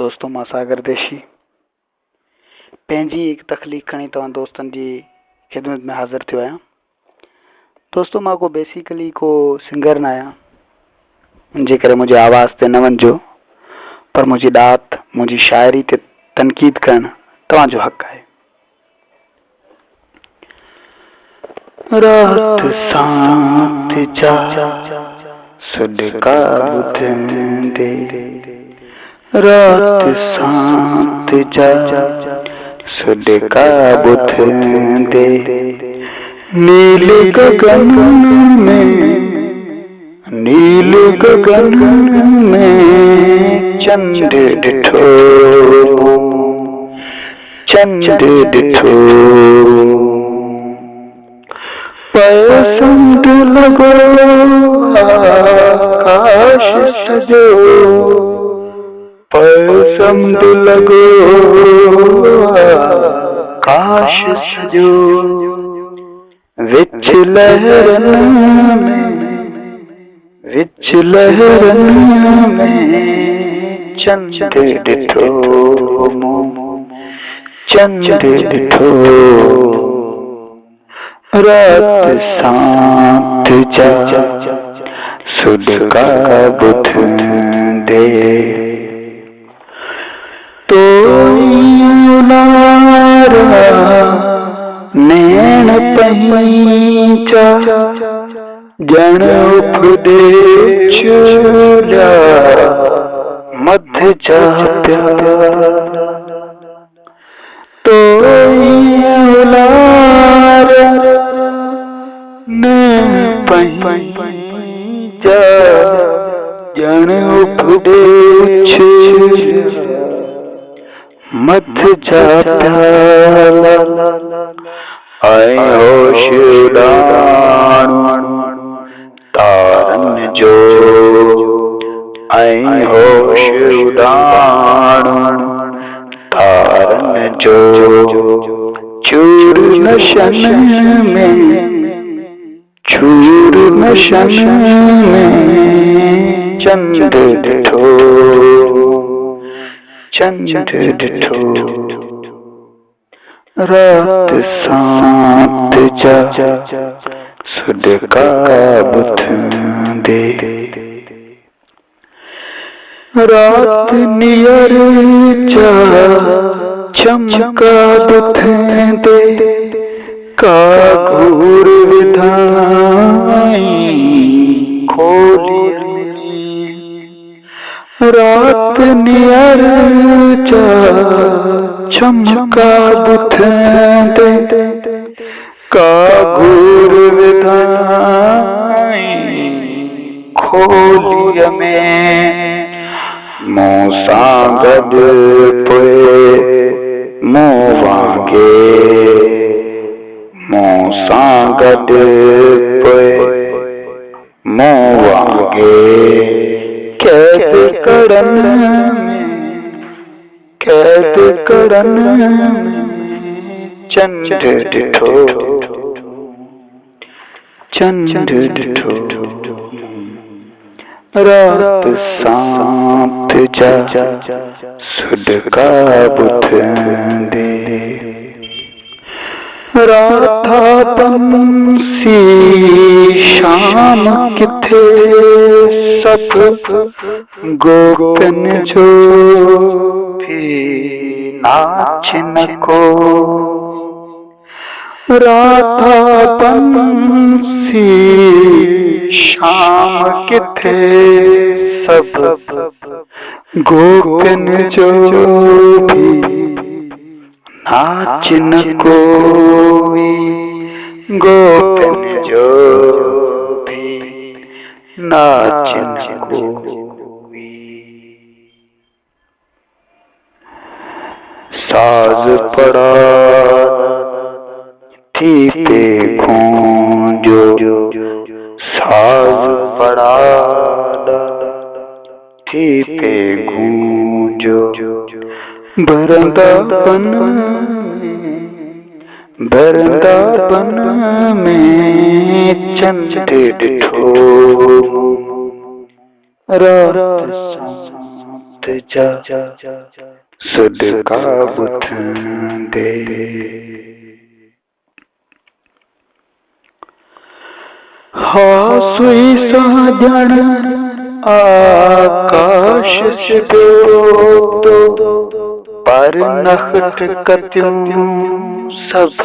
दोस्तों मां सागर देशी पंहिंजी एक तख़लीक़ खणी तव्हां दोस्तनि जी ख़िदमत में हाज़िर थियो आहियां। दोस्तों मां को बेसिकली को सिंगर न आहियां, जे करे मुंहिंजे आवाज़ ते न वञिजो, पर मुंहिंजी ॾात मुंहिंजी शाइरी ते तनक़ीद करणु तव्हांजो हक़ आहे। रात साथ जा सदका ॿुधंदे, रात साथ जा सदका ॿुधंदे, नील गगन में चंद ॾिठो, चंद ॾिठो, पसंद लॻो आकाश सॼो, पसंद लॻो आकाश सॼो, विच लहरनि में चंद ॾिठो, चंद ॾिठो, रात साथ जा सदका ॿुधंदे, नैण पंहिंजा ॼण उभदे चुलिया मध जा पिया, पंहिंजा ॼण उभदे चुलिया मध जा प्याला, ऐं होश उॾाणो तारनि जो, ऐं होश उॾाणो तारनि जो, चूर नशन में चंद ॾिठो, चंद ॾिठो, रात साथ जा सदका ॿुधंदे, रात नियर जा चमका ॿुधंदे, का घूर विधाई खोली, रात नियर जा चमका ॿुधंदे, का घूर विधाई खोलीअ में, मूं सां गॾु पोइ मूं वांगे, मूं सां गॾु पोइ मूं वांगे, कैद कड़न में चंद ॾिठो, चंद ॾिठो, रात साथ जा सदका ॿुधंदे, राधा बंसी शाम किथे, सब गोपिन जो भी नाच न को, राधा बंसी शाम किथे, सब गोपिन जो भी नाच न कोई, गोपिन जो भी नाच न कोई, साज पड़ा थी पे गूंजो, साज पड़ा थी पे गूंजो, वृंदावन में चंद ॾिठो, रात साथ जा सुध का बुध दे। सुई साधन आकाश से पर नखट कत्यूं सब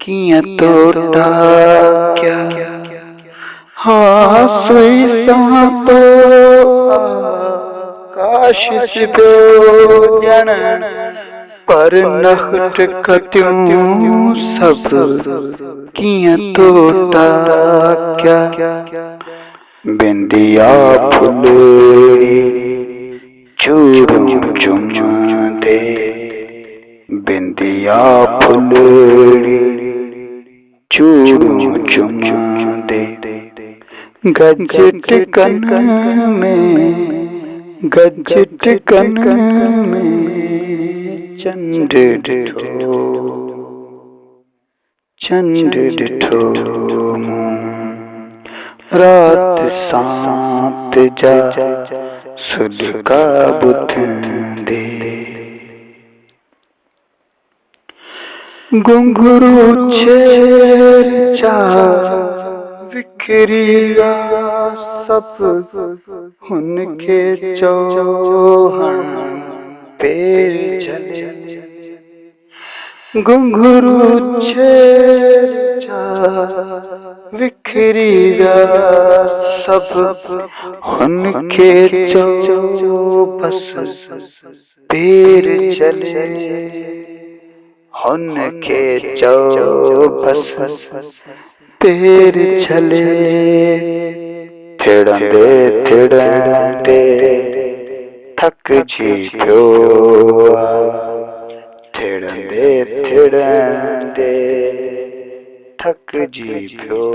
किया तोड़ा क्या। सुई तो आकाश से जन पर नखट कत्यूं सब किया तोड़ा क्या। बिंदिया फुलड़ी चूड़ूं चुम दे। बिंदिया फुलड़ी चूड़ूं चुम दे। गजट कन में चंद डिठो रात सात जा सुध का बुध दे। घुंघरू छेड़ जा विखरिया सब उनके चौहन पैर चले। घुंघरू छेड़ जा विखरिया सब उनके बस पैर चले। उनके बस पैर चले। थिड़ंदे थक जी पियो। थिड़ंदे थक जी पियो।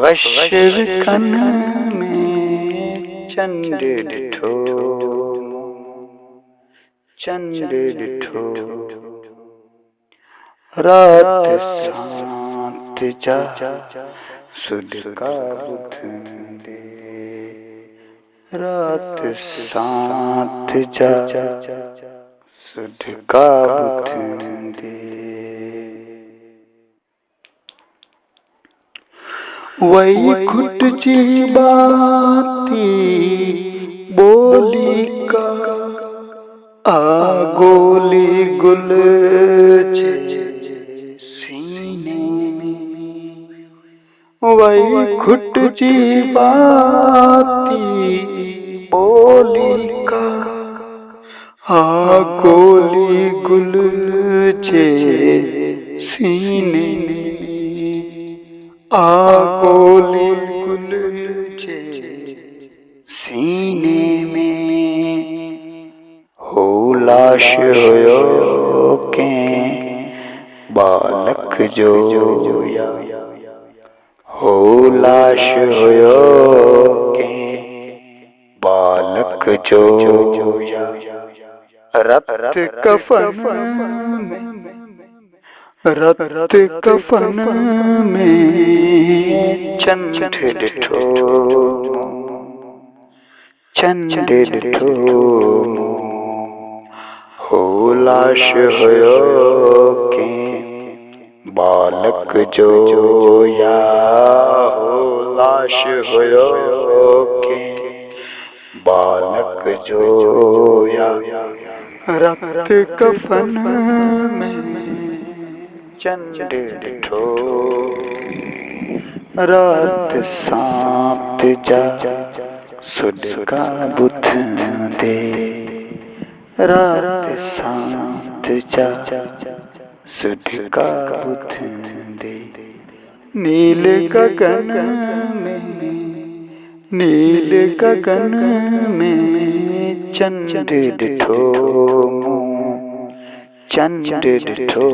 गशविखन में चंद डिठो रात सात जा सुध का बुध दे। रात सात जा सुध का बुध दे। वही घुट जी बाती बोली का गोली गुल सीने में। वही घुट जी बाती बोली का गोली गुल सीने में। गोली गुल सीने में हो लाश होयो के बालक जोया। हो लाश होयो के बालक जोया। रत कफन में चंद डिठो हो लाश होयो के बालक जोया। हो लाश होयो के बालक जोया। रत कफन में चंद डिठो रात सात जा सुध का बुध दे। रात सात जा सुध का बुध दे। नील गगन में चंद डिठो चंद डिठो।